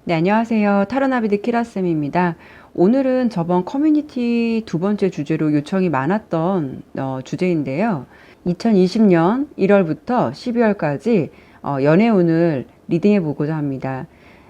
네, 안녕하세요. 타로나비드 키라쌤입니다. 오늘은 저번 커뮤니티 두 번째 주제로 요청이 많았던 주제인데요. 2020년 1월부터 12월까지 연애운을 리딩해 보고자 합니다.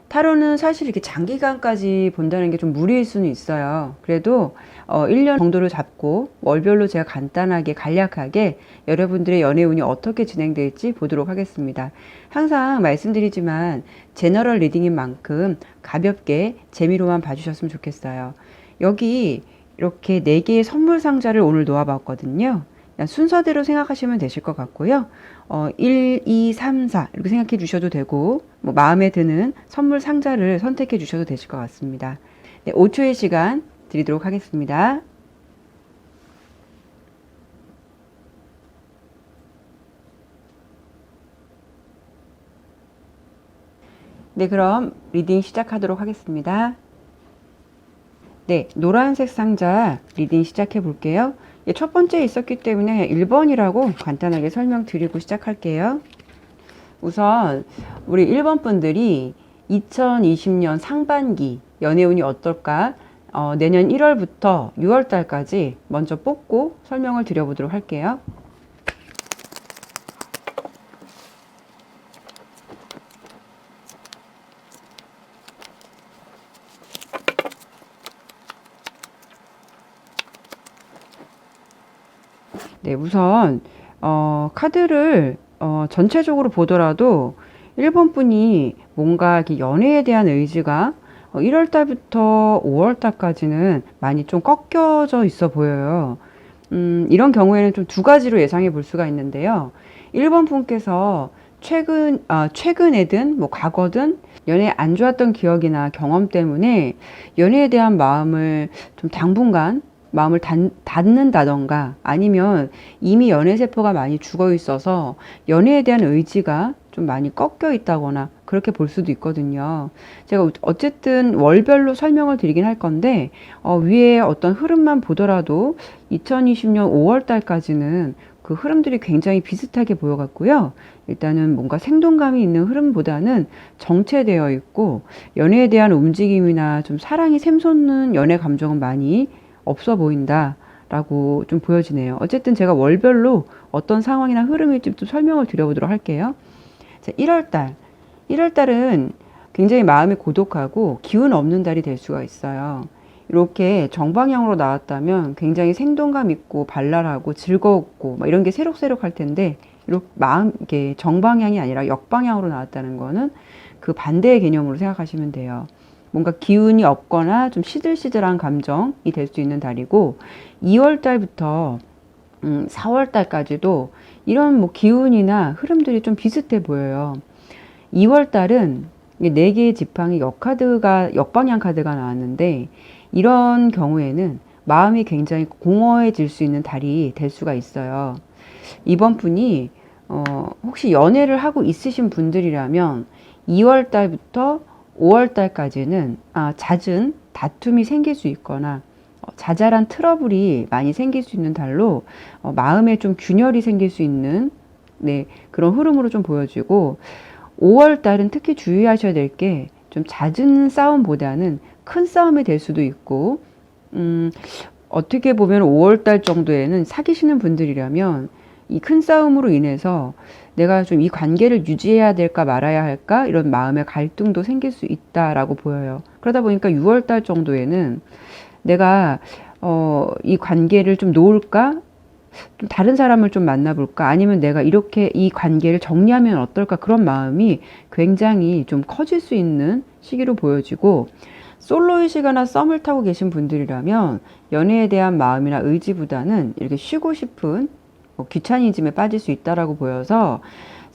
타로는 사실 이렇게 장기간까지 본다는 게 좀 무리일 수는 있어요. 그래도 1년 정도를 잡고 월별로 제가 간단하게 간략하게 여러분들의 연애운이 어떻게 진행될지 보도록 하겠습니다. 항상 말씀드리지만 제너럴 리딩인 만큼 가볍게 재미로만 봐주셨으면 좋겠어요. 여기 이렇게 4개의 선물 상자를 오늘 놓아봤거든요. 그냥 순서대로 생각하시면 되실 것 같고요. 1, 2, 3, 4 이렇게 생각해 주셔도 되고 뭐 마음에 드는 선물 상자를 선택해 주셔도 되실 것 같습니다. 네, 5초의 시간 드리도록 하겠습니다. 네, 그럼 리딩 시작하도록 하겠습니다. 네, 노란색 상자 리딩 시작해 볼게요. 첫 번째 있었기 때문에 1번이라고 간단하게 설명드리고 시작할게요. 우선 우리 1번 분들이 2020년 상반기 연애운이 어떨까? 내년 1월부터 6월 달까지 먼저 뽑고 설명을 드려보도록 할게요. 네, 우선 카드를 전체적으로 보더라도 1번 분이 뭔가 이렇게 연애에 대한 의지가 1월 달부터 5월 달까지는 많이 좀 꺾여져 있어 보여요. 이런 경우에는 좀 두 가지로 예상해 볼 수가 있는데요. 1번 분께서 최근에든 뭐 과거든 연애 안 좋았던 기억이나 경험 때문에 연애에 대한 마음을 좀 당분간 마음을 닫는다던가 아니면 이미 연애 세포가 많이 죽어 있어서 연애에 대한 의지가 좀 많이 꺾여 있다거나 그렇게 볼 수도 있거든요. 제가 어쨌든 월별로 설명을 드리긴 할 건데 위에 어떤 흐름만 보더라도 2020년 5월 달까지는 그 흐름들이 굉장히 비슷하게 보여갔고요. 일단은 뭔가 생동감이 있는 흐름보다는 정체되어 있고 연애에 대한 움직임이나 좀 사랑이 샘솟는 연애 감정은 많이 없어 보인다. 라고 좀 보여지네요. 어쨌든 제가 월별로 어떤 상황이나 흐름일지 좀 설명을 드려보도록 할게요. 자, 1월달. 1월달은 굉장히 마음이 고독하고 기운 없는 달이 될 수가 있어요. 이렇게 정방향으로 나왔다면 굉장히 생동감 있고 발랄하고 즐거웠고 막 이런 게 새록새록 할 텐데 이렇게 이게 정방향이 아니라 역방향으로 나왔다는 거는 그 반대의 개념으로 생각하시면 돼요. 뭔가 기운이 없거나 좀 시들시들한 감정이 될 수 있는 달이고 2월 달부터 4월 달까지도 이런 뭐 기운이나 흐름들이 좀 비슷해 보여요. 2월 달은 4개의 지팡이 역방향 카드가 나왔는데 이런 경우에는 마음이 굉장히 공허해질 수 있는 달이 될 수가 있어요. 이번 분이 혹시 연애를 하고 있으신 분들이라면 2월 달부터 5월 달까지는 잦은 다툼이 생길 수 있거나 자잘한 트러블이 많이 생길 수 있는 달로 마음에 좀 균열이 생길 수 있는 네, 그런 흐름으로 좀 보여지고 5월 달은 특히 주의하셔야 될 게 좀 잦은 싸움보다는 큰 싸움이 될 수도 있고 어떻게 보면 5월 달 정도에는 사귀시는 분들이라면 이 큰 싸움으로 인해서 내가 좀 이 관계를 유지해야 될까 말아야 할까 이런 마음의 갈등도 생길 수 있다라고 보여요. 그러다 보니까 6월 달 정도에는 내가 이 관계를 좀 놓을까? 좀 다른 사람을 좀 만나볼까? 아니면 내가 이렇게 이 관계를 정리하면 어떨까? 그런 마음이 굉장히 좀 커질 수 있는 시기로 보여지고 솔로이시거나 썸을 타고 계신 분들이라면 연애에 대한 마음이나 의지보다는 이렇게 쉬고 싶은 귀차니즘에 빠질 수 있다라고 보여서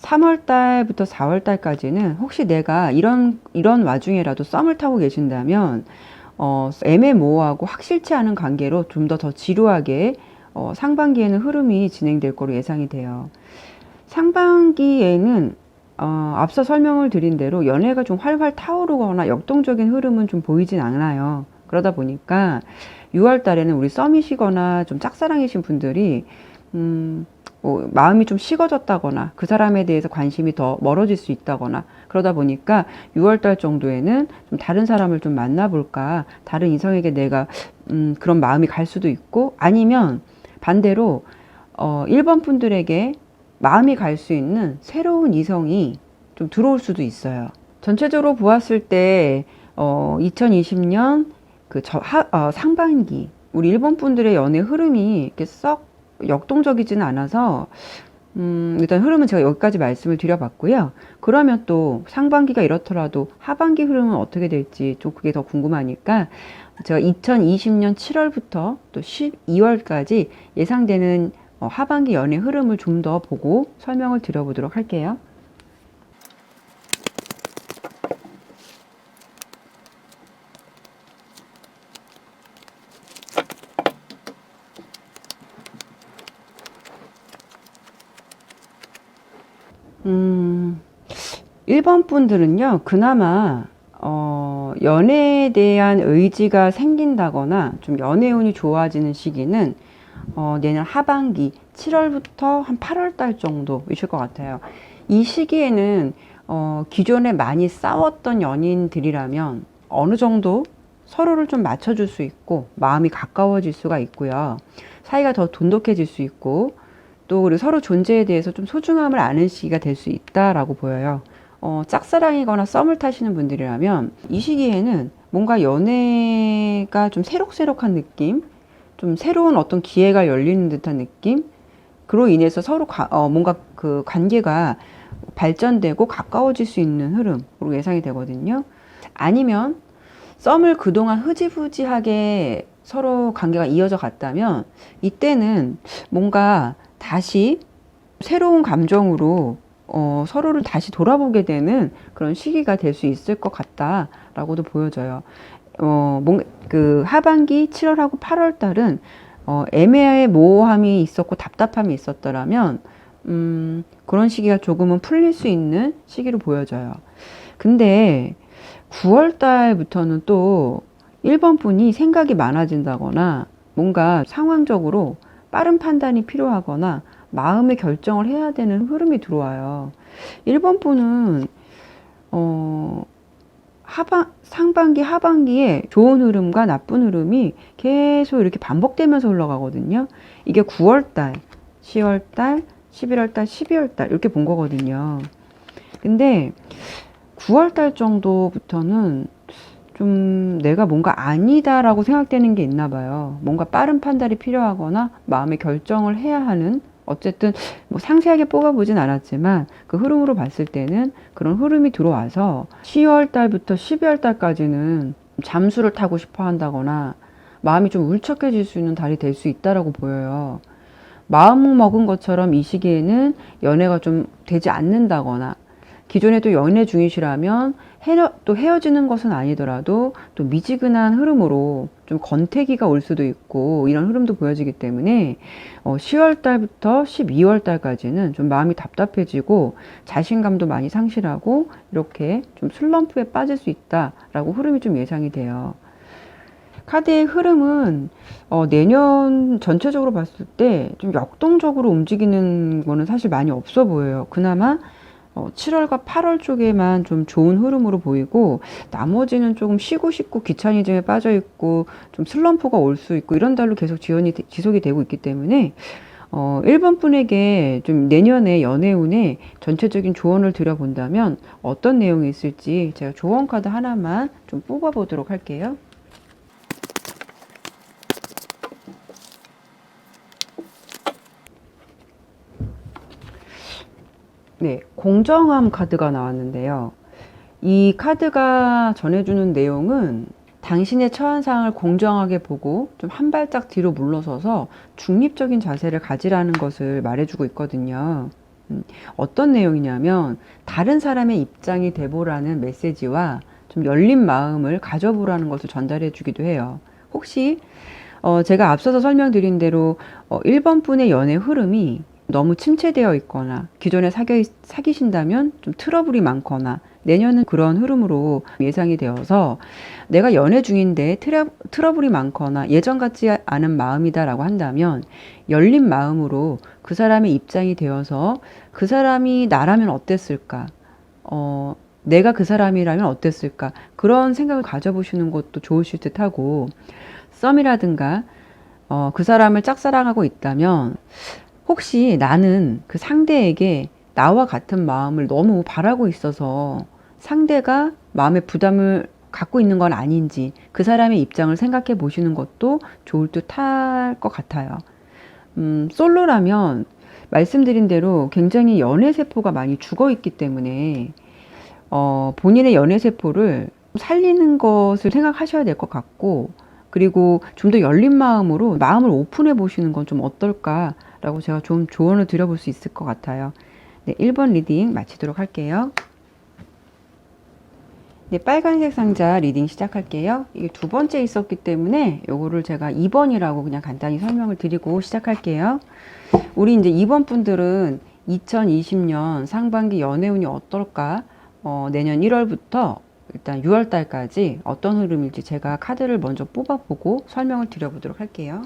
3월 달부터 4월 달까지는 혹시 내가 이런 와중에라도 썸을 타고 계신다면 애매모호하고 확실치 않은 관계로 좀 더 지루하게 상반기에는 흐름이 진행될 거로 예상이 돼요. 상반기에는 앞서 설명을 드린 대로 연애가 좀 활활 타오르거나 역동적인 흐름은 좀 보이진 않아요. 그러다 보니까 6월 달에는 우리 썸이시거나 좀 짝사랑이신 분들이 마음이 좀 식어졌다거나 그 사람에 대해서 관심이 더 멀어질 수 있다거나 그러다 보니까 6월달 정도에는 좀 다른 사람을 좀 만나볼까, 다른 이성에게 내가 그런 마음이 갈 수도 있고, 아니면 반대로 1번 분들에게 마음이 갈 수 있는 새로운 이성이 좀 들어올 수도 있어요. 전체적으로 보았을 때 2020년 상반기 우리 일본 분들의 연애 흐름이 이렇게 썩 역동적이지는 않아서 일단 흐름은 제가 여기까지 말씀을 드려봤고요. 그러면 또 상반기가 이렇더라도 하반기 흐름은 어떻게 될지 좀 그게 더 궁금하니까 제가 2020년 7월부터 또 12월까지 예상되는 하반기 연애 흐름을 좀 더 보고 설명을 드려보도록 할게요. 1번 분들은요, 그나마, 연애에 대한 의지가 생긴다거나 좀 연애운이 좋아지는 시기는, 내년 하반기 7월부터 한 8월 달 정도이실 것 같아요. 이 시기에는, 기존에 많이 싸웠던 연인들이라면 어느 정도 서로를 좀 맞춰줄 수 있고, 마음이 가까워질 수가 있고요. 사이가 더 돈독해질 수 있고, 또 그리고 서로 존재에 대해서 좀 소중함을 아는 시기가 될 수 있다라고 보여요. 짝사랑이거나 썸을 타시는 분들이라면 이 시기에는 뭔가 연애가 좀 새록새록한 느낌, 좀 새로운 어떤 기회가 열리는 듯한 느낌, 그로 인해서 서로 뭔가 그 관계가 발전되고 가까워질 수 있는 흐름으로 예상이 되거든요. 아니면 썸을 그동안 흐지부지하게 서로 관계가 이어져 갔다면 이때는 뭔가 다시 새로운 감정으로 서로를 다시 돌아보게 되는 그런 시기가 될 수 있을 것 같다라고도 보여져요. 뭔가 그 하반기 7월하고 8월 달은 애매모호함이 있었고 답답함이 있었더라면 그런 시기가 조금은 풀릴 수 있는 시기로 보여져요. 근데 9월 달부터는 또 1번 분이 생각이 많아진다거나 뭔가 상황적으로 빠른 판단이 필요하거나 마음의 결정을 해야 되는 흐름이 들어와요. 1번 분은 상반기 하반기에 좋은 흐름과 나쁜 흐름이 계속 이렇게 반복되면서 흘러가거든요. 이게 9월달, 10월달, 11월달, 12월달 이렇게 본 거거든요. 근데 9월달 정도부터는 좀 내가 뭔가 아니다라고 생각되는 게 있나 봐요. 뭔가 빠른 판단이 필요하거나 마음의 결정을 해야 하는, 어쨌든 뭐 상세하게 뽑아보진 않았지만 그 흐름으로 봤을 때는 그런 흐름이 들어와서 10월 달부터 12월 달까지는 잠수를 타고 싶어 한다거나 마음이 좀 울적해질 수 있는 달이 될 수 있다라고 보여요. 마음 먹은 것처럼 이 시기에는 연애가 좀 되지 않는다거나, 기존에 또 연애 중이시라면 또 헤어지는 것은 아니더라도 또 미지근한 흐름으로 좀 권태기가 올 수도 있고 이런 흐름도 보여지기 때문에 10월 달부터 12월 달까지는 좀 마음이 답답해지고 자신감도 많이 상실하고 이렇게 좀 슬럼프에 빠질 수 있다라고 흐름이 좀 예상이 돼요. 카드의 흐름은 내년 전체적으로 봤을 때 좀 역동적으로 움직이는 거는 사실 많이 없어 보여요. 그나마 7월과 8월 쪽에만 좀 좋은 흐름으로 보이고 나머지는 조금 쉬고 싶고 귀차니즘에 빠져 있고 좀 슬럼프가 올 수 있고 이런 달로 계속 지속이 되고 있기 때문에 1번 분에게 좀 내년에 연애운에 전체적인 조언을 드려본다면 어떤 내용이 있을지 제가 조언 카드 하나만 좀 뽑아 보도록 할게요. 네, 공정함 카드가 나왔는데요. 이 카드가 전해주는 내용은 당신의 처한 상황을 공정하게 보고 좀 한 발짝 뒤로 물러서서 중립적인 자세를 가지라는 것을 말해주고 있거든요. 어떤 내용이냐면 다른 사람의 입장이 돼보라는 메시지와 좀 열린 마음을 가져보라는 것을 전달해 주기도 해요. 혹시 제가 앞서서 설명드린 대로 1번 분의 연애 흐름이 너무 침체되어 있거나 기존에 사귀신다면 좀 트러블이 많거나 내년은 그런 흐름으로 예상이 되어서 내가 연애 중인데 트러블이 많거나 예전 같지 않은 마음이다라고 한다면 열린 마음으로 그 사람의 입장이 되어서 그 사람이 나라면 어땠을까? 내가 그 사람이라면 어땠을까? 그런 생각을 가져보시는 것도 좋으실 듯 하고, 썸이라든가, 그 사람을 짝사랑하고 있다면, 혹시 나는 그 상대에게 나와 같은 마음을 너무 바라고 있어서 상대가 마음의 부담을 갖고 있는 건 아닌지 그 사람의 입장을 생각해 보시는 것도 좋을 듯 할 것 같아요. 솔로라면 말씀드린 대로 굉장히 연애세포가 많이 죽어 있기 때문에 본인의 연애세포를 살리는 것을 생각하셔야 될 것 같고, 그리고 좀 더 열린 마음으로 마음을 오픈해 보시는 건 좀 어떨까라고 제가 좀 조언을 드려볼 수 있을 것 같아요. 네, 1번 리딩 마치도록 할게요. 네, 빨간색 상자 리딩 시작할게요. 이게 두 번째 있었기 때문에 요거를 제가 2번이라고 그냥 간단히 설명을 드리고 시작할게요. 우리 이제 2번 분들은 2020년 상반기 연애운이 어떨까? 내년 1월부터 일단 6월 달까지 어떤 흐름일지 제가 카드를 먼저 뽑아보고 설명을 드려보도록 할게요.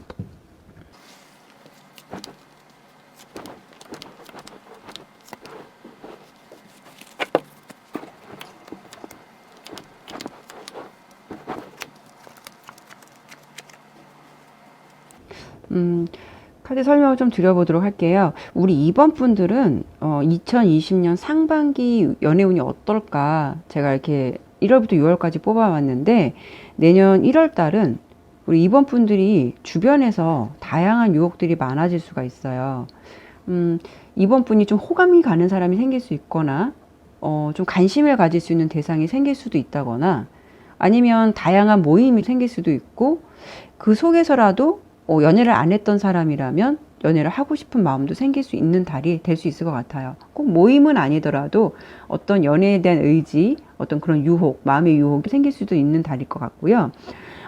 카드 설명을 좀 드려보도록 할게요. 우리 2번 분들은 2020년 상반기 연애운이 어떨까 제가 이렇게 1월부터 6월까지 뽑아왔는데, 내년 1월 달은 우리 2번 분들이 주변에서 다양한 유혹들이 많아질 수가 있어요. 2번 분이 좀 호감이 가는 사람이 생길 수 있거나 좀 관심을 가질 수 있는 대상이 생길 수도 있다거나, 아니면 다양한 모임이 생길 수도 있고, 그 속에서라도 연애를 안 했던 사람이라면 연애를 하고 싶은 마음도 생길 수 있는 달이 될 수 있을 것 같아요. 꼭 모임은 아니더라도 어떤 연애에 대한 의지, 어떤 그런 유혹, 마음의 유혹이 생길 수도 있는 달일 것 같고요.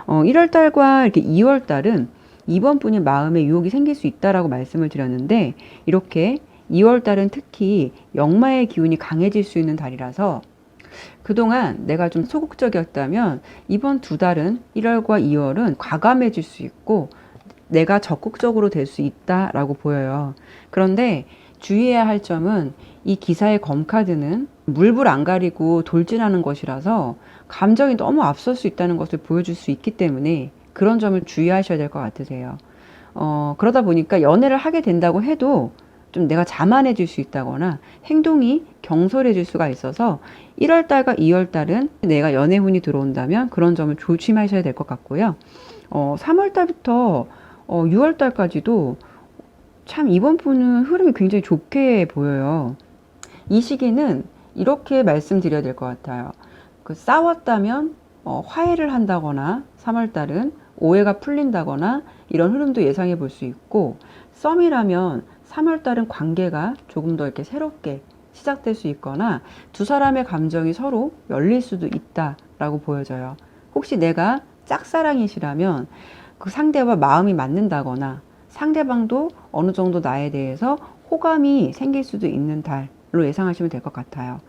1월 달과 이렇게 2월 달은 2번 분이 마음의 유혹이 생길 수 있다라고 말씀을 드렸는데, 이렇게 2월 달은 특히 역마의 기운이 강해질 수 있는 달이라서 그동안 내가 좀 소극적이었다면 이번 두 달은 1월과 2월은 과감해질 수 있고 내가 적극적으로 될 수 있다라고 보여요. 그런데 주의해야 할 점은 이 기사의 검카드는 물불 안 가리고 돌진하는 것이라서 감정이 너무 앞설 수 있다는 것을 보여줄 수 있기 때문에 그런 점을 주의하셔야 될 것 같으세요. 그러다 보니까 연애를 하게 된다고 해도 좀 내가 자만해질 수 있다거나 행동이 경솔해질 수가 있어서 1월 달과 2월 달은 내가 연애운이 들어온다면 그런 점을 조심하셔야 될 것 같고요. 3월 달부터 6월 달까지도 참 이번 분은 흐름이 굉장히 좋게 보여요. 이 시기는 이렇게 말씀드려야 될 것 같아요. 싸웠다면 화해를 한다거나 3월 달은 오해가 풀린다거나 이런 흐름도 예상해 볼 수 있고, 썸이라면 3월 달은 관계가 조금 더 이렇게 새롭게 시작될 수 있거나 두 사람의 감정이 서로 열릴 수도 있다라고 보여져요. 혹시 내가 짝사랑이시라면 그 상대와 마음이 맞는다거나 상대방도 어느 정도 나에 대해서 호감이 생길 수도 있는 달로 예상하시면 될 것 같아요.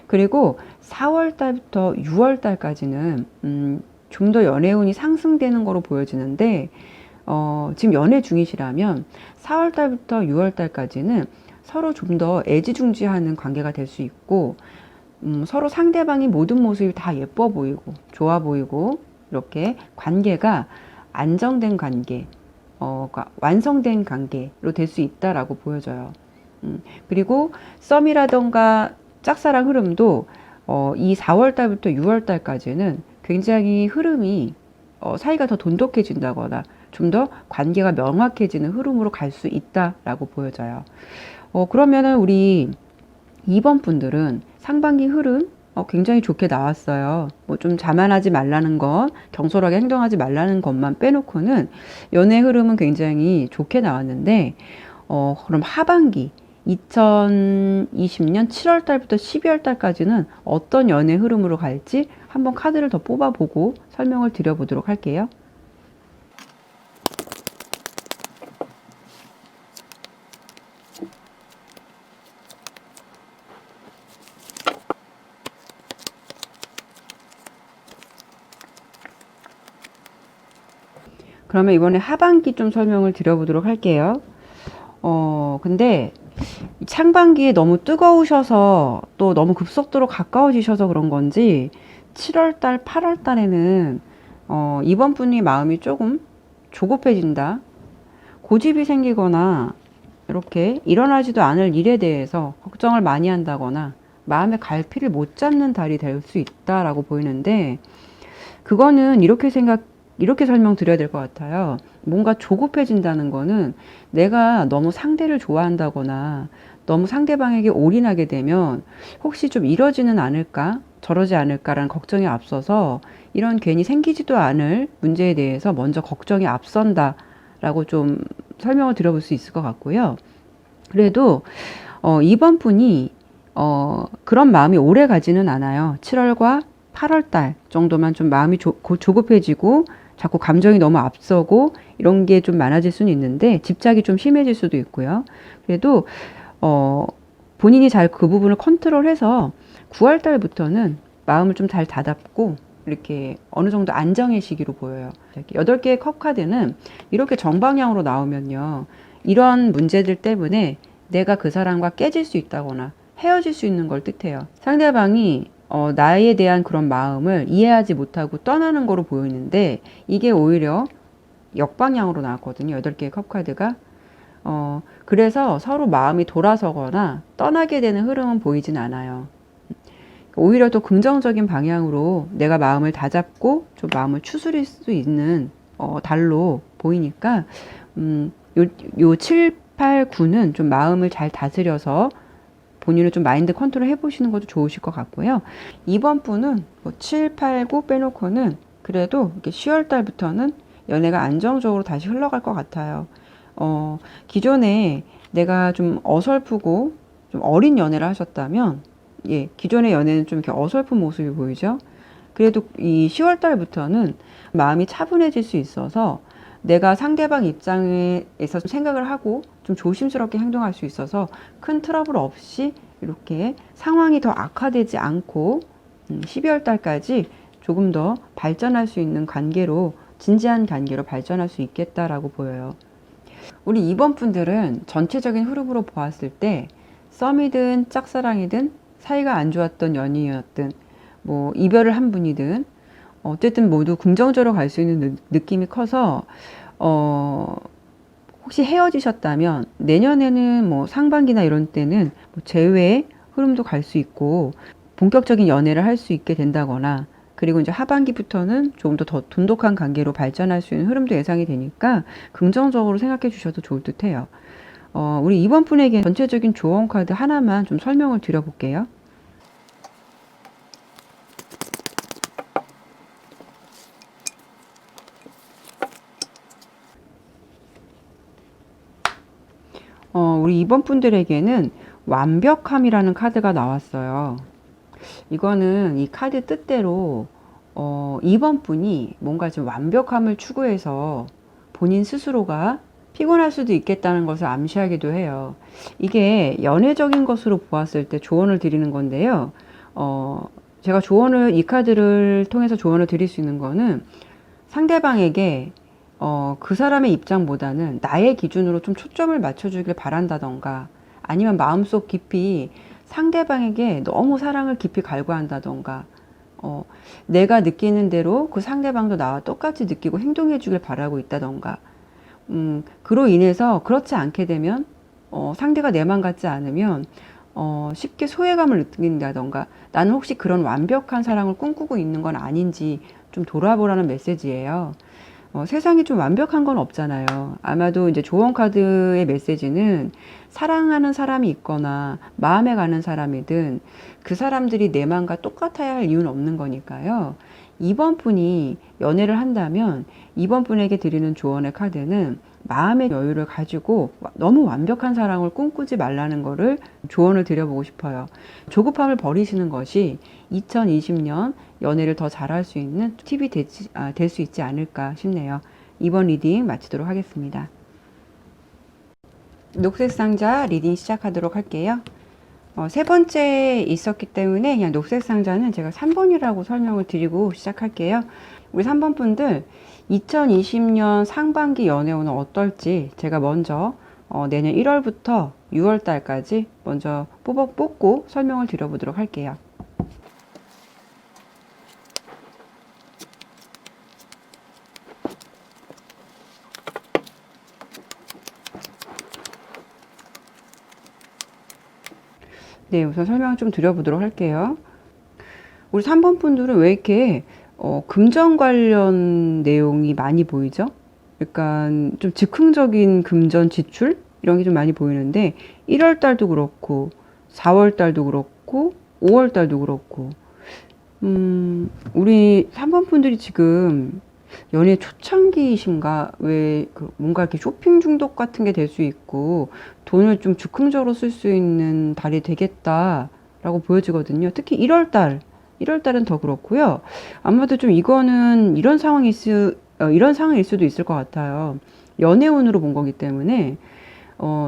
그리고 4월 달부터 6월 달까지는 좀 더 연애운이 상승되는 거로 보여지는데, 지금 연애 중이시라면 4월 달부터 6월 달까지는 서로 좀 더 애지중지하는 관계가 될 수 있고, 서로 상대방이 모든 모습이 다 예뻐 보이고 좋아 보이고 이렇게 관계가 안정된 관계, 완성된 관계로 될 수 있다라고 보여져요. 그리고 썸이라던가 짝사랑 흐름도 이 4월 달부터 6월 달까지는 굉장히 흐름이 사이가 더 돈독해진다거나 좀 더 관계가 명확해지는 흐름으로 갈 수 있다라고 보여져요. 그러면은 우리 2번 분들은 상반기 흐름 굉장히 좋게 나왔어요. 뭐 좀 자만하지 말라는 것, 경솔하게 행동하지 말라는 것만 빼놓고는 연애 흐름은 굉장히 좋게 나왔는데, 그럼 하반기 2020년 7월 달부터 12월 달까지는 어떤 연애 흐름으로 갈지 한번 카드를 더 뽑아보고 설명을 드려보도록 할게요. 그러면 이번에 하반기 좀 설명을 드려보도록 할게요. 근데 상반기에 너무 뜨거우셔서 또 너무 급속도로 가까워지셔서 그런 건지 7월달, 8월달에는 이번 분이 마음이 조금 조급해진다. 고집이 생기거나 이렇게 일어나지도 않을 일에 대해서 걱정을 많이 한다거나 마음의 갈피를 못 잡는 달이 될 수 있다라고 보이는데, 그거는 이렇게 설명드려야 될 것 같아요. 뭔가 조급해진다는 거는 내가 너무 상대를 좋아한다거나 너무 상대방에게 올인하게 되면 혹시 좀 이러지는 않을까? 저러지 않을까라는 걱정이 앞서서 이런 괜히 생기지도 않을 문제에 대해서 먼저 걱정이 앞선다라고 좀 설명을 드려볼 수 있을 것 같고요. 그래도 이번 분이 그런 마음이 오래 가지는 않아요. 7월과 8월 달 정도만 좀 마음이 조급해지고 자꾸 감정이 너무 앞서고 이런 게 좀 많아질 수는 있는데 집착이 좀 심해질 수도 있고요. 그래도 본인이 잘 그 부분을 컨트롤해서 9월 달부터는 마음을 좀 잘 다잡고 이렇게 어느 정도 안정의 시기로 보여요. 8개의 컵 카드는 이렇게 정방향으로 나오면요, 이런 문제들 때문에 내가 그 사람과 깨질 수 있다거나 헤어질 수 있는 걸 뜻해요. 상대방이 나에 대한 그런 마음을 이해하지 못하고 떠나는 거로 보이는데 이게 오히려 역방향으로 나왔거든요. 8개의 컵 카드가. 그래서 서로 마음이 돌아서거나 떠나게 되는 흐름은 보이진 않아요. 오히려 더 긍정적인 방향으로 내가 마음을 다잡고 좀 마음을 추스릴 수 있는 달로 보이니까 요 7, 8, 9는 좀 마음을 잘 다스려서 본인을 좀 마인드 컨트롤 해보시는 것도 좋으실 것 같고요. 이번 분은 뭐 7, 8, 9 빼놓고는 그래도 이렇게 10월 달부터는 연애가 안정적으로 다시 흘러갈 것 같아요. 기존에 내가 좀 어설프고 좀 어린 연애를 하셨다면, 예, 기존의 연애는 좀 이렇게 어설픈 모습이 보이죠. 그래도 이 10월 달부터는 마음이 차분해질 수 있어서 내가 상대방 입장에서 생각을 하고 좀 조심스럽게 행동할 수 있어서 큰 트러블 없이 이렇게 상황이 더 악화되지 않고 12월 달까지 조금 더 발전할 수 있는 관계로, 진지한 관계로 발전할 수 있겠다라고 보여요. 우리 이번 분들은 전체적인 흐름으로 보았을 때 썸이든 짝사랑이든 사이가 안 좋았던 연인이었든 뭐 이별을 한 분이든 어쨌든 모두 긍정적으로 갈 수 있는 느낌이 커서 혹시 헤어지셨다면 내년에는 뭐 상반기나 이런 때는 뭐 재회의 흐름도 갈 수 있고 본격적인 연애를 할 수 있게 된다거나, 그리고 이제 하반기부터는 조금 더 돈독한 관계로 발전할 수 있는 흐름도 예상이 되니까 긍정적으로 생각해 주셔도 좋을 듯 해요. 우리 이번 분에게 전체적인 조언 카드 하나만 좀 설명을 드려볼게요. 우리 이번 분들에게는 완벽함이라는 카드가 나왔어요. 이거는 이 카드 뜻대로 이번 분이 뭔가 좀 완벽함을 추구해서 본인 스스로가 피곤할 수도 있겠다는 것을 암시하기도 해요. 이게 연애적인 것으로 보았을 때 조언을 드리는 건데요. 제가 이 카드를 통해서 조언을 드릴 수 있는 거는 상대방에게 그 사람의 입장보다는 나의 기준으로 좀 초점을 맞춰주길 바란다던가, 아니면 마음속 깊이 상대방에게 너무 사랑을 깊이 갈구한다던가, 내가 느끼는 대로 그 상대방도 나와 똑같이 느끼고 행동해 주길 바라고 있다던가, 그로 인해서 그렇지 않게 되면, 상대가 내 맘 같지 않으면, 쉽게 소외감을 느낀다던가, 나는 혹시 그런 완벽한 사랑을 꿈꾸고 있는 건 아닌지 좀 돌아보라는 메시지예요. 세상에 좀 완벽한 건 없잖아요. 아마도 이제 조언 카드의 메시지는 사랑하는 사람이 있거나 마음에 가는 사람이든 그 사람들이 내 마음과 똑같아야 할 이유는 없는 거니까요. 이번 분이 연애를 한다면 이번 분에게 드리는 조언의 카드는 마음의 여유를 가지고 너무 완벽한 사랑을 꿈꾸지 말라는 거를 조언을 드려보고 싶어요. 조급함을 버리시는 것이 2020년 연애를 더 잘할 수 있는 팁이 될 수 있지 않을까 싶네요. 이번 리딩 마치도록 하겠습니다. 녹색 상자 리딩 시작하도록 할게요. 세 번째 있었기 때문에 그냥 녹색 상자는 제가 3번이라고 설명을 드리고 시작할게요. 우리 3번 분들 2020년 상반기 연애운은 어떨지 제가 먼저 내년 1월부터 6월 달까지 먼저 뽑고 설명을 드려보도록 할게요. 네, 우선 설명 좀 드려보도록 할게요. 우리 3번 분들은 왜 이렇게 금전 관련 내용이 많이 보이죠? 약간 좀 즉흥적인 금전 지출 이런 게 좀 많이 보이는데 1월 달도 그렇고 4월 달도 그렇고 5월 달도 그렇고 우리 3번 분들이 지금 연애 초창기이신가? 왜 뭔가 이렇게 쇼핑 중독 같은 게 될 수 있고 돈을 좀 즉흥적으로 쓸 수 있는 달이 되겠다라고 보여지거든요. 특히 1월 달은 더 그렇고요. 아마도 좀 이거는 이런 상황일 수도 있을 것 같아요. 연애운으로 본 거기 때문에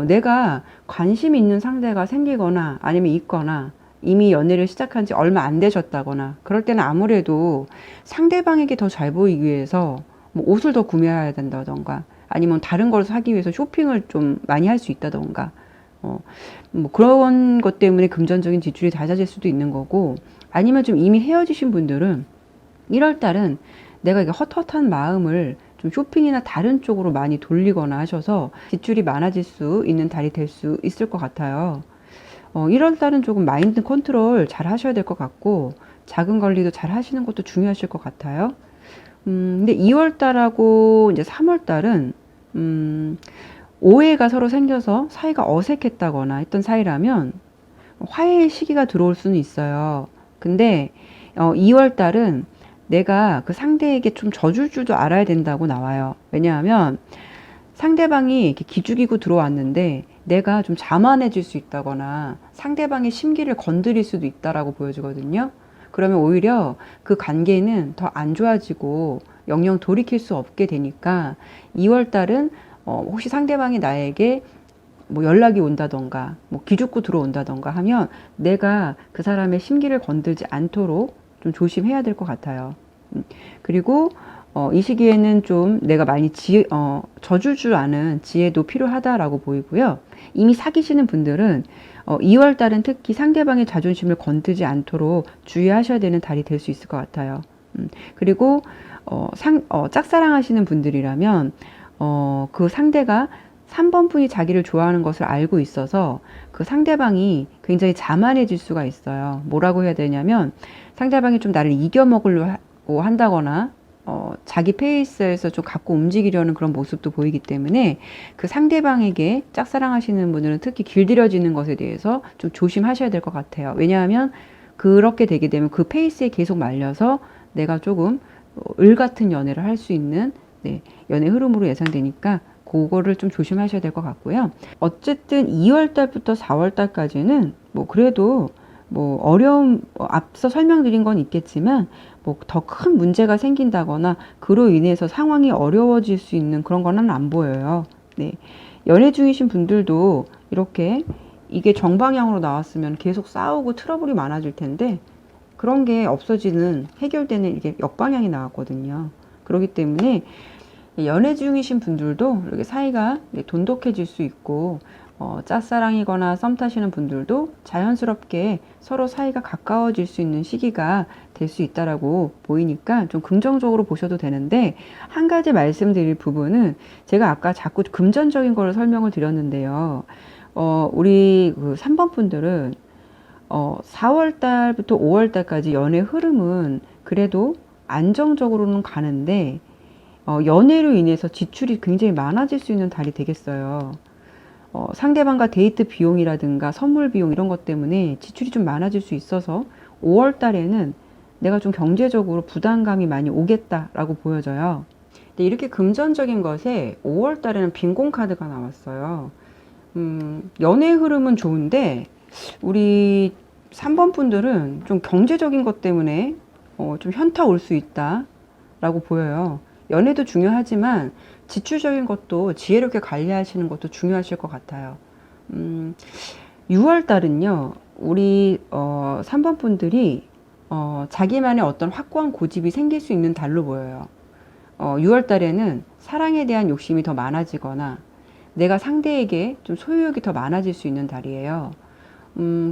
내가 관심 있는 상대가 생기거나 아니면 있거나 이미 연애를 시작한 지 얼마 안 되셨다거나 그럴 때는 아무래도 상대방에게 더 잘 보이기 위해서 뭐 옷을 더 구매해야 된다던가 아니면 다른 걸 사기 위해서 쇼핑을 좀 많이 할 수 있다던가 뭐 그런 것 때문에 금전적인 지출이 잦아질 수도 있는 거고 아니면 좀 이미 헤어지신 분들은 1월 달은 내가 이게 헛헛한 마음을 좀 쇼핑이나 다른 쪽으로 많이 돌리거나 하셔서 지출이 많아질 수 있는 달이 될 수 있을 것 같아요. 1월 달은 조금 마인드 컨트롤 잘 하셔야 될 것 같고 자금 관리도 잘 하시는 것도 중요하실 것 같아요. 근데 2월 달하고 이제 3월 달은 오해가 서로 생겨서 사이가 어색했다거나 했던 사이라면 화해의 시기가 들어올 수는 있어요. 근데 2월 달은 내가 그 상대에게 좀 져줄 줄도 알아야 된다고 나와요. 왜냐하면 상대방이 이렇게 기죽이고 들어왔는데 내가 좀 자만해질 수 있다거나 상대방의 심기를 건드릴 수도 있다라고 보여지거든요. 그러면 오히려 그 관계는 더 안 좋아지고 영영 돌이킬 수 없게 되니까 2월 달은 혹시 상대방이 나에게 뭐 연락이 온다던가 뭐 기죽고 들어온다던가 하면 내가 그 사람의 심기를 건들지 않도록 좀 조심해야 될 것 같아요. 그리고 이 시기에는 좀 내가 많이 져줄 줄 아는 지혜도 필요하다라고 보이고요. 이미 사귀시는 분들은 2월 달은 특히 상대방의 자존심을 건드지 않도록 주의하셔야 되는 달이 될 수 있을 것 같아요. 그리고 짝사랑하시는 분들이라면 그 상대가 3번 분이 자기를 좋아하는 것을 알고 있어서 그 상대방이 굉장히 자만해질 수가 있어요. 뭐라고 해야 되냐면 상대방이 좀 나를 이겨먹으려고 한다거나 자기 페이스에서 좀 갖고 움직이려는 그런 모습도 보이기 때문에 그 상대방에게 짝사랑하시는 분들은 특히 길들여지는 것에 대해서 좀 조심하셔야 될 것 같아요. 왜냐하면 그렇게 되게 되면 그 페이스에 계속 말려서 내가 조금 을 같은 연애를 할 수 있는 연애 흐름으로 예상되니까 그거를 좀 조심하셔야 될 것 같고요. 어쨌든 2월 달부터 4월 달까지는 뭐 그래도 뭐 어려움 앞서 설명드린 건 있겠지만 뭐 더 큰 문제가 생긴다거나 그로 인해서 상황이 어려워질 수 있는 그런 거는 안 보여요. 네. 연애 중이신 분들도 이렇게 이게 정방향으로 나왔으면 계속 싸우고 트러블이 많아질 텐데 그런 게 없어지는 해결되는 이게 역방향이 나왔거든요. 그렇기 때문에 연애 중이신 분들도 이렇게 사이가 돈독해질 수 있고 짝사랑이거나 썸 타시는 분들도 자연스럽게 서로 사이가 가까워질 수 있는 시기가 될 수 있다라고 보이니까 좀 긍정적으로 보셔도 되는데 한 가지 말씀드릴 부분은 제가 아까 자꾸 금전적인 거를 설명을 드렸는데요. 우리 그 3번 분들은 4월 달부터 5월 달까지 연애 흐름은 그래도 안정적으로는 가는데 연애로 인해서 지출이 굉장히 많아질 수 있는 달이 되겠어요. 상대방과 데이트 비용이라든가 선물 비용 이런 것 때문에 지출이 좀 많아질 수 있어서 5월 달에는 내가 좀 경제적으로 부담감이 많이 오겠다라고 보여져요. 근데 이렇게 금전적인 것에 5월 달에는 빈곤 카드가 나왔어요. 연애 흐름은 좋은데 우리 3번 분들은 좀 경제적인 것 때문에 좀 현타 올 수 있다라고 보여요. 연애도 중요하지만 지출적인 것도 지혜롭게 관리하시는 것도 중요하실 것 같아요. 6월 달은요, 우리 3번 분들이 자기만의 어떤 확고한 고집이 생길 수 있는 달로 보여요. 6월 달에는 사랑에 대한 욕심이 더 많아지거나 내가 상대에게 좀 소유욕이 더 많아질 수 있는 달이에요.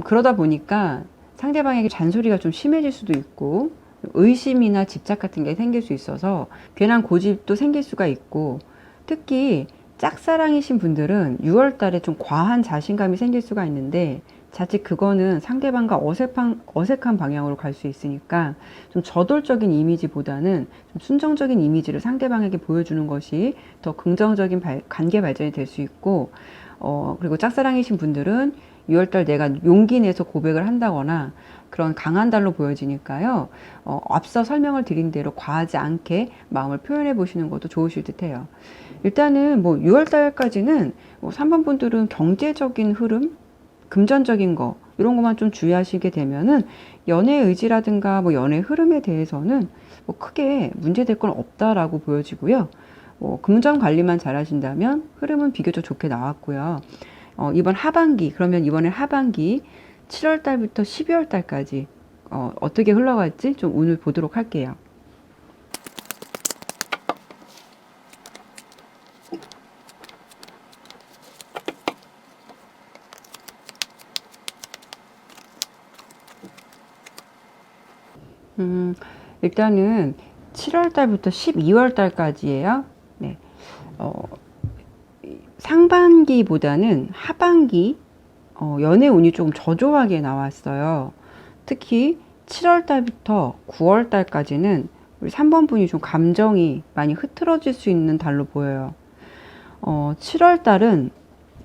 그러다 보니까 상대방에게 잔소리가 좀 심해질 수도 있고 의심이나 집착 같은 게 생길 수 있어서 괜한 고집도 생길 수가 있고, 특히 짝사랑이신 분들은 6월 달에 좀 과한 자신감이 생길 수가 있는데 자칫 그거는 상대방과 어색한 방향으로 갈 수 있으니까 좀 저돌적인 이미지보다는 좀 순정적인 이미지를 상대방에게 보여주는 것이 더 긍정적인 관계 발전이 될 수 있고, 그리고 짝사랑이신 분들은 6월달 내가 용기 내서 고백을 한다거나 그런 강한 달로 보여지니까요. 앞서 설명을 드린 대로 과하지 않게 마음을 표현해 보시는 것도 좋으실 듯 해요. 일단은 뭐 6월달까지는 3번 분들은 경제적인 흐름, 금전적인 거 이런 것만 좀 주의하시게 되면은 연애 의지라든가 뭐 연애 흐름에 대해서는 뭐 크게 문제될 건 없다라고 보여지고요. 금전 관리만 잘 하신다면 흐름은 비교적 좋게 나왔고요. 이번 하반기, 그러면 이번에 하반기 7월 달부터 12월 달까지 어떻게 흘러갈지 좀 오늘 보도록 할게요. 일단은 7월 달부터 12월 달까지예요. 네. 상반기보다는 하반기 연애 운이 조금 저조하게 나왔어요. 특히 7월 달부터 9월 달까지는 우리 3번 분이 좀 감정이 많이 흐트러질 수 있는 달로 보여요. 7월 달은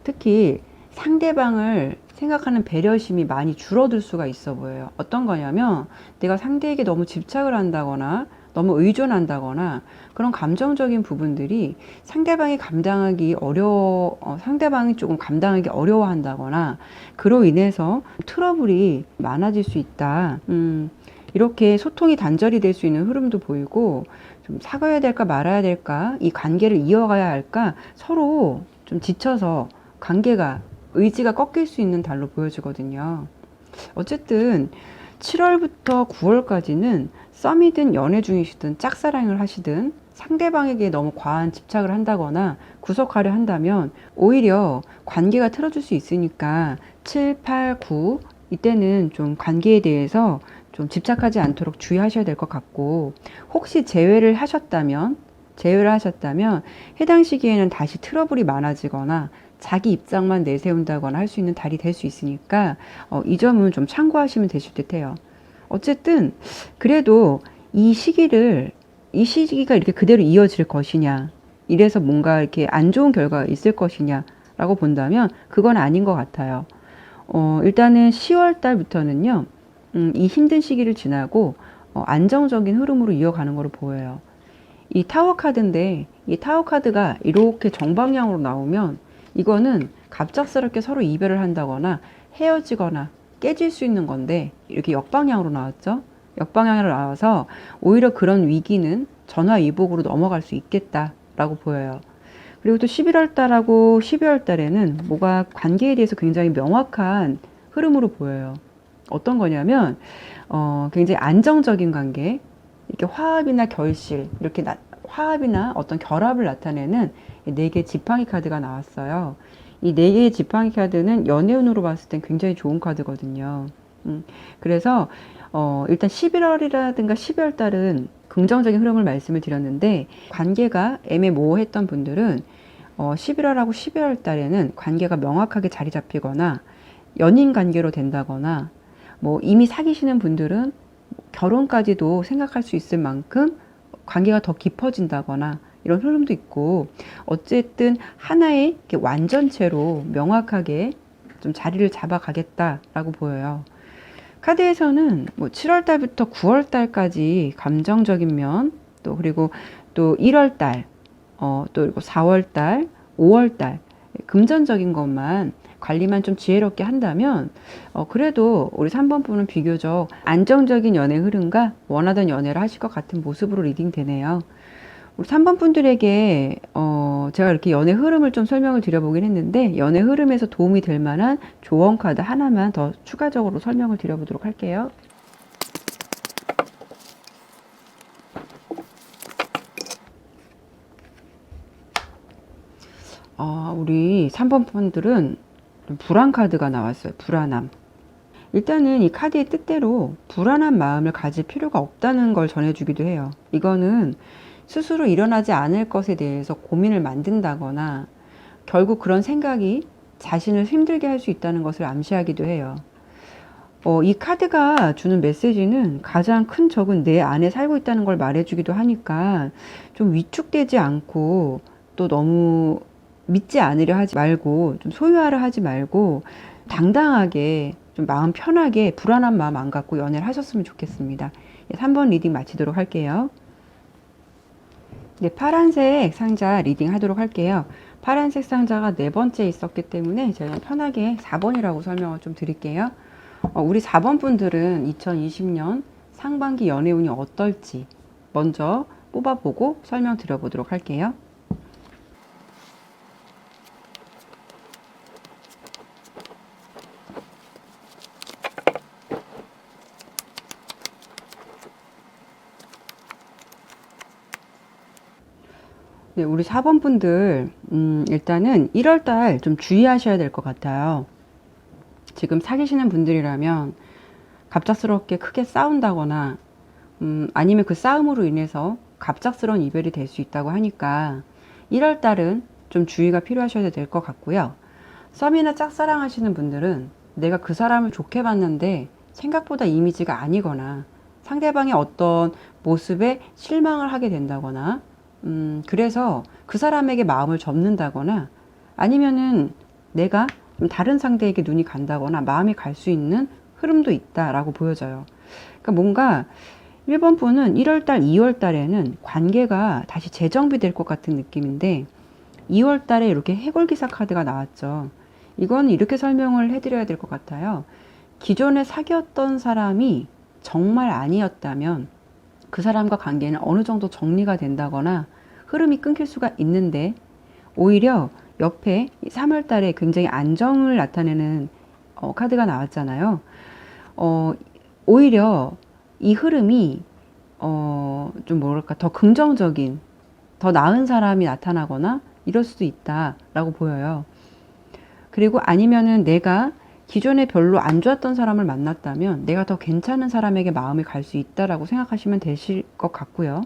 특히 상대방을 생각하는 배려심이 많이 줄어들 수가 있어 보여요. 어떤 거냐면 내가 상대에게 너무 집착을 한다거나 너무 의존한다거나 그런 감정적인 부분들이 상대방이 조금 감당하기 어려워한다거나 그로 인해서 트러블이 많아질 수 있다. 이렇게 소통이 단절이 될 수 있는 흐름도 보이고, 좀 사과해야 될까 말아야 될까, 이 관계를 이어가야 할까, 서로 좀 지쳐서 의지가 꺾일 수 있는 달로 보여지거든요. 어쨌든 7월부터 9월까지는 썸이든 연애 중이시든 짝사랑을 하시든 상대방에게 너무 과한 집착을 한다거나 구속하려 한다면 오히려 관계가 틀어질 수 있으니까 7, 8, 9 이때는 좀 관계에 대해서 좀 집착하지 않도록 주의하셔야 될 것 같고, 혹시 제외를 하셨다면 해당 시기에는 다시 트러블이 많아지거나 자기 입장만 내세운다거나 할 수 있는 달이 될 수 있으니까 이 점은 좀 참고하시면 되실 듯 해요. 어쨌든 그래도 이 시기가 이렇게 그대로 이어질 것이냐, 이래서 뭔가 이렇게 안 좋은 결과가 있을 것이냐 라고 본다면 그건 아닌 것 같아요. 일단은 10월 달부터는요, 이 힘든 시기를 지나고 안정적인 흐름으로 이어가는 걸로 보여요. 이 타워 카드인데 이 타워 카드가 이렇게 정방향으로 나오면 이거는 갑작스럽게 서로 이별을 한다거나 헤어지거나 깨질 수 있는 건데, 이렇게 역방향으로 나왔죠. 역방향으로 나와서 오히려 그런 위기는 전화위복으로 넘어갈 수 있겠다라고 보여요. 그리고 또 11월 달하고 12월 달에는 뭐가 관계에 대해서 굉장히 명확한 흐름으로 보여요. 어떤 거냐면 굉장히 안정적인 관계, 이렇게 화합이나 결실, 이렇게 화합이나 어떤 결합을 나타내는 4개 지팡이 카드가 나왔어요. 이 4개의 지팡이 카드는 연애운으로 봤을 땐 굉장히 좋은 카드거든요. 그래서 일단 11월이라든가 12월 달은 긍정적인 흐름을 말씀을 드렸는데, 관계가 애매모호했던 분들은 11월하고 12월 달에는 관계가 명확하게 자리 잡히거나 연인 관계로 된다거나, 뭐 이미 사귀시는 분들은 결혼까지도 생각할 수 있을 만큼 관계가 더 깊어진다거나 이런 흐름도 있고, 어쨌든 하나의 이렇게 완전체로 명확하게 좀 자리를 잡아가겠다라고 보여요. 카드에서는 뭐 7월 달부터 9월 달까지 감정적인 면, 또 그리고 또 1월 달, 또 그리고 4월 달, 5월 달 금전적인 것만 관리만 좀 지혜롭게 한다면 그래도 우리 3번 분은 비교적 안정적인 연애 흐름과 원하던 연애를 하실 것 같은 모습으로 리딩 되네요. 우리 3번 분들에게 제가 이렇게 연애 흐름을 좀 설명을 드려보긴 했는데, 연애 흐름에서 도움이 될 만한 조언 카드 하나만 더 추가적으로 설명을 드려보도록 할게요. 우리 3번 분들은 좀 불안 카드가 나왔어요. 불안함. 일단은 이 카드의 뜻대로 불안한 마음을 가질 필요가 없다는 걸 전해주기도 해요. 이거는 스스로 일어나지 않을 것에 대해서 고민을 만든다거나 결국 그런 생각이 자신을 힘들게 할 수 있다는 것을 암시하기도 해요. 이 카드가 주는 메시지는 가장 큰 적은 내 안에 살고 있다는 걸 말해주기도 하니까 좀 위축되지 않고 또 너무 믿지 않으려 하지 말고 좀 소유하려 하지 말고 당당하게 좀 마음 편하게 불안한 마음 안 갖고 연애를 하셨으면 좋겠습니다. 3번 리딩 마치도록 할게요. 네, 파란색 상자 리딩 하도록 할게요. 파란색 상자가 네 번째 있었기 때문에 제가 편하게 4번이라고 설명을 좀 드릴게요. 우리 4번 분들은 2020년 상반기 연애운이 어떨지 먼저 뽑아보고 설명드려보도록 할게요. 네, 우리 4번 분들, 일단은 1월달 좀 주의하셔야 될 것 같아요. 지금 사귀시는 분들이라면 갑작스럽게 크게 싸운다거나, 아니면 그 싸움으로 인해서 갑작스러운 이별이 될 수 있다고 하니까 1월달은 좀 주의가 필요하셔야 될 것 같고요. 썸이나 짝사랑 하시는 분들은 내가 그 사람을 좋게 봤는데 생각보다 이미지가 아니거나 상대방의 어떤 모습에 실망을 하게 된다거나 그래서 그 사람에게 마음을 접는다거나 아니면은 내가 좀 다른 상대에게 눈이 간다거나 마음이 갈 수 있는 흐름도 있다라고 보여져요. 그러니까 뭔가 1번 분은 1월달, 2월달에는 관계가 다시 재정비될 것 같은 느낌인데 2월달에 이렇게 해골기사 카드가 나왔죠. 이건 이렇게 설명을 해드려야 될 것 같아요. 기존에 사귀었던 사람이 정말 아니었다면 그 사람과 관계는 어느 정도 정리가 된다거나 흐름이 끊길 수가 있는데 오히려 옆에 3월 달에 굉장히 안정을 나타내는 카드가 나왔잖아요. 오히려 이 흐름이 좀 뭐랄까 더 긍정적인 더 나은 사람이 나타나거나 이럴 수도 있다라고 보여요. 그리고 아니면은 내가 기존에 별로 안 좋았던 사람을 만났다면 내가 더 괜찮은 사람에게 마음이 갈 수 있다라고 생각하시면 되실 것 같고요.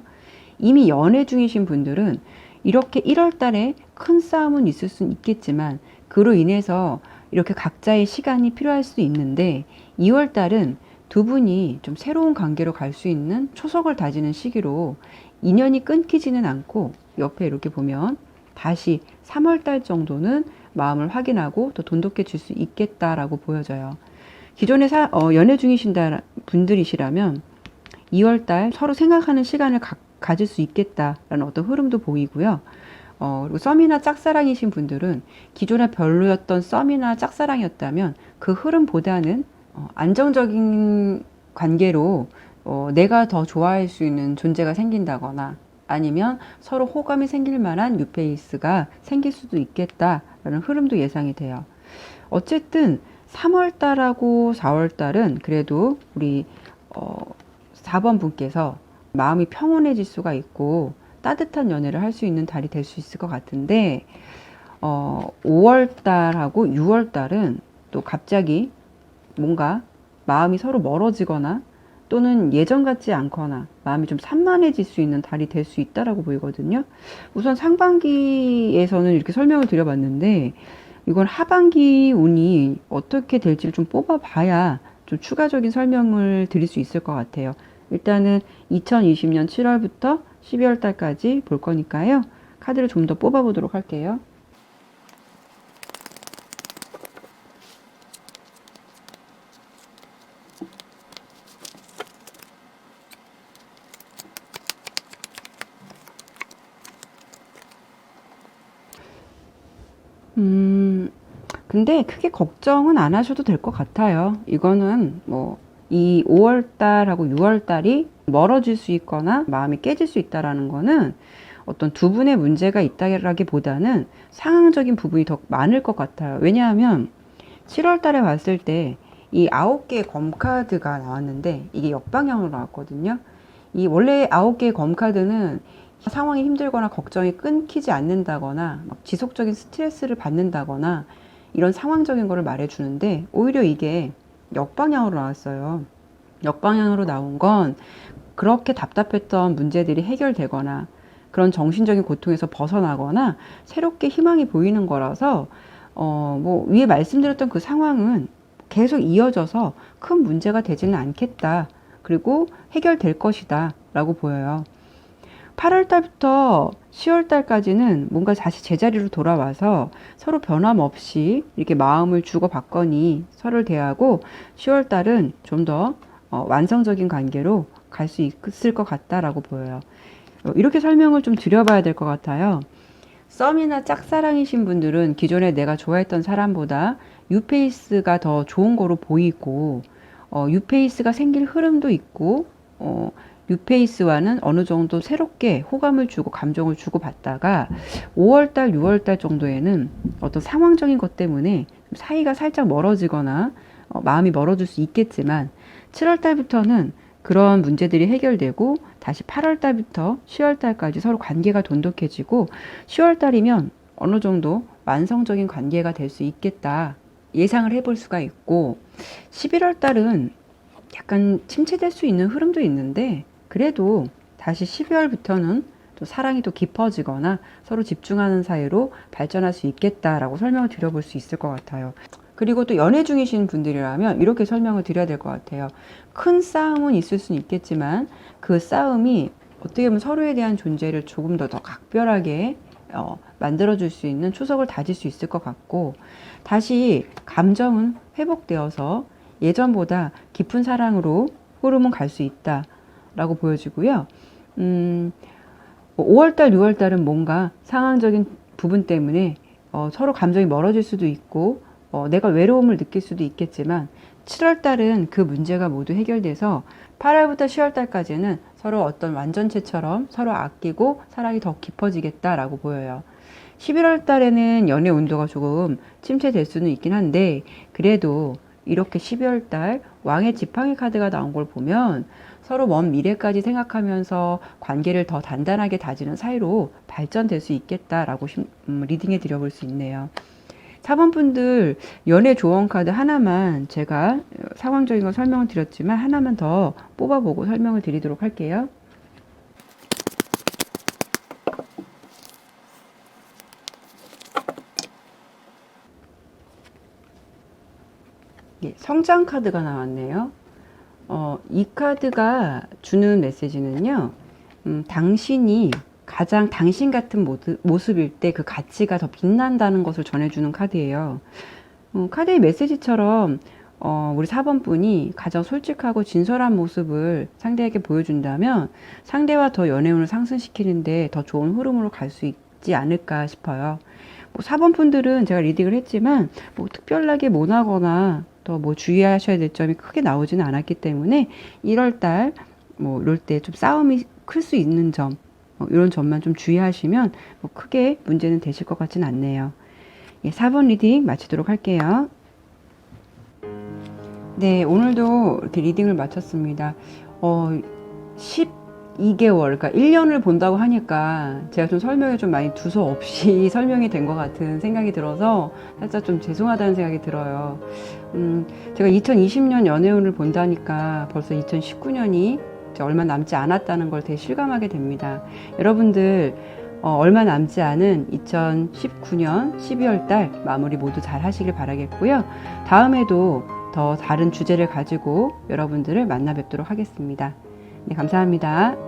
이미 연애 중이신 분들은 이렇게 1월 달에 큰 싸움은 있을 수는 있겠지만 그로 인해서 이렇게 각자의 시간이 필요할 수 있는데 2월 달은 두 분이 좀 새로운 관계로 갈 수 있는 초석을 다지는 시기로 인연이 끊기지는 않고 옆에 이렇게 보면 다시 3월 달 정도는 마음을 확인하고 또 돈독해질 수 있겠다라고 보여져요. 기존에 연애 중이신 분들이시라면 2월 달 서로 생각하는 시간을 가질 수 있겠다라는 어떤 흐름도 보이고요. 그리고 썸이나 짝사랑이신 분들은 기존에 별로였던 썸이나 짝사랑이었다면 그 흐름보다는 안정적인 관계로 내가 더 좋아할 수 있는 존재가 생긴다거나 아니면 서로 호감이 생길 만한 뉴페이스가 생길 수도 있겠다라는 흐름도 예상이 돼요. 어쨌든 3월 달하고 4월 달은 그래도 우리 4번 분께서 마음이 평온해질 수가 있고 따뜻한 연애를 할 수 있는 달이 될 수 있을 것 같은데 5월 달하고 6월 달은 또 갑자기 뭔가 마음이 서로 멀어지거나 또는 예전 같지 않거나 마음이 좀 산만해질 수 있는 달이 될 수 있다라고 보이거든요. 우선 상반기에서는 이렇게 설명을 드려봤는데 이건 하반기 운이 어떻게 될지를 좀 뽑아봐야 좀 추가적인 설명을 드릴 수 있을 것 같아요. 일단은 2020년 7월부터 12월 달까지 볼 거니까요. 카드를 좀 더 뽑아보도록 할게요. 근데 크게 걱정은 안 하셔도 될 것 같아요. 이거는 뭐 이 5월달하고 6월달이 멀어질 수 있거나 마음이 깨질 수 있다라는 거는 어떤 두 분의 문제가 있다라기보다는 상황적인 부분이 더 많을 것 같아요. 왜냐하면 7월달에 봤을 때 이 9개의 검카드가 나왔는데 이게 역방향으로 나왔거든요. 이 원래 9개의 검카드는 상황이 힘들거나 걱정이 끊기지 않는다거나 막 지속적인 스트레스를 받는다거나 이런 상황적인 거를 말해주는데 오히려 이게 역방향으로 나왔어요. 역방향으로 나온 건 그렇게 답답했던 문제들이 해결되거나 그런 정신적인 고통에서 벗어나거나 새롭게 희망이 보이는 거라서 뭐 위에 말씀드렸던 그 상황은 계속 이어져서 큰 문제가 되지는 않겠다. 그리고 해결될 것이다 라고 보여요. 8월 달부터 10월 달까지는 뭔가 다시 제자리로 돌아와서 서로 변함없이 이렇게 마음을 주고받거니 서로를 대하고 10월 달은 좀 더 완성적인 관계로 갈 수 있을 것 같다라고 보여요. 이렇게 설명을 좀 드려봐야 될 것 같아요. 썸이나 짝사랑이신 분들은 기존에 내가 좋아했던 사람보다 뉴페이스가 더 좋은 거로 보이고 뉴페이스가 생길 흐름도 있고 뉴페이스와는 어느 정도 새롭게 호감을 주고 감정을 주고 받다가 5월달, 6월달 정도에는 어떤 상황적인 것 때문에 사이가 살짝 멀어지거나 마음이 멀어질 수 있겠지만 7월달부터는 그런 문제들이 해결되고 다시 8월달부터 10월달까지 서로 관계가 돈독해지고 10월달이면 어느 정도 완성적인 관계가 될 수 있겠다 예상을 해볼 수가 있고 11월달은 약간 침체될 수 있는 흐름도 있는데 그래도 다시 12월부터는 또 사랑이 또 깊어지거나 서로 집중하는 사이로 발전할 수 있겠다라고 설명을 드려볼 수 있을 것 같아요. 그리고 또 연애 중이신 분들이라면 이렇게 설명을 드려야 될 것 같아요. 큰 싸움은 있을 수는 있겠지만 그 싸움이 어떻게 보면 서로에 대한 존재를 조금 더 각별하게 만들어줄 수 있는 초석을 다질 수 있을 것 같고 다시 감정은 회복되어서 예전보다 깊은 사랑으로 흐름은 갈 수 있다라고 보여지고요. 5월달, 6월달은 뭔가 상황적인 부분 때문에 서로 감정이 멀어질 수도 있고 내가 외로움을 느낄 수도 있겠지만 7월달은 그 문제가 모두 해결돼서 8월부터 10월달까지는 서로 어떤 완전체처럼 서로 아끼고 사랑이 더 깊어지겠다라고 보여요. 11월달에는 연애 온도가 조금 침체될 수는 있긴 한데 그래도 이렇게 12월달 왕의 지팡이 카드가 나온 걸 보면 서로 먼 미래까지 생각하면서 관계를 더 단단하게 다지는 사이로 발전될 수 있겠다라고 리딩해 드려볼 수 있네요. 4번 분들 연애 조언 카드 하나만 제가 상황적인 거 설명을 드렸지만 하나만 더 뽑아보고 설명을 드리도록 할게요. 예, 성장 카드가 나왔네요. 이 카드가 주는 메시지는요, 당신이 가장 당신 같은 모습일 때 그 가치가 더 빛난다는 것을 전해주는 카드예요. 카드의 메시지처럼 우리 4번 분이 가장 솔직하고 진솔한 모습을 상대에게 보여준다면 상대와 더 연애운을 상승시키는데 더 좋은 흐름으로 갈 수 있지 않을까 싶어요. 뭐 4번 분들은 제가 리딩을 했지만 뭐 특별하게 모나거나 더 뭐 주의하셔야 될 점이 크게 나오지는 않았기 때문에 1월달 뭐 이럴 때 좀 싸움이 클 수 있는 점 이런 점만 좀 주의하시면 뭐 크게 문제는 되실 것 같지는 않네요. 예, 4번 리딩 마치도록 할게요. 네, 오늘도 이렇게 리딩을 마쳤습니다. 12개월, 그러니까 1년을 본다고 하니까 제가 좀 설명에 좀 많이 두서없이 설명이 된 것 같은 생각이 들어서 살짝 좀 죄송하다는 생각이 들어요. 제가 2020년 연애운을 본다니까 벌써 2019년이 얼마 남지 않았다는 걸 되게 실감하게 됩니다. 여러분들 얼마 남지 않은 2019년 12월 달 마무리 모두 잘 하시길 바라겠고요. 다음에도 더 다른 주제를 가지고 여러분들을 만나 뵙도록 하겠습니다. 네, 감사합니다.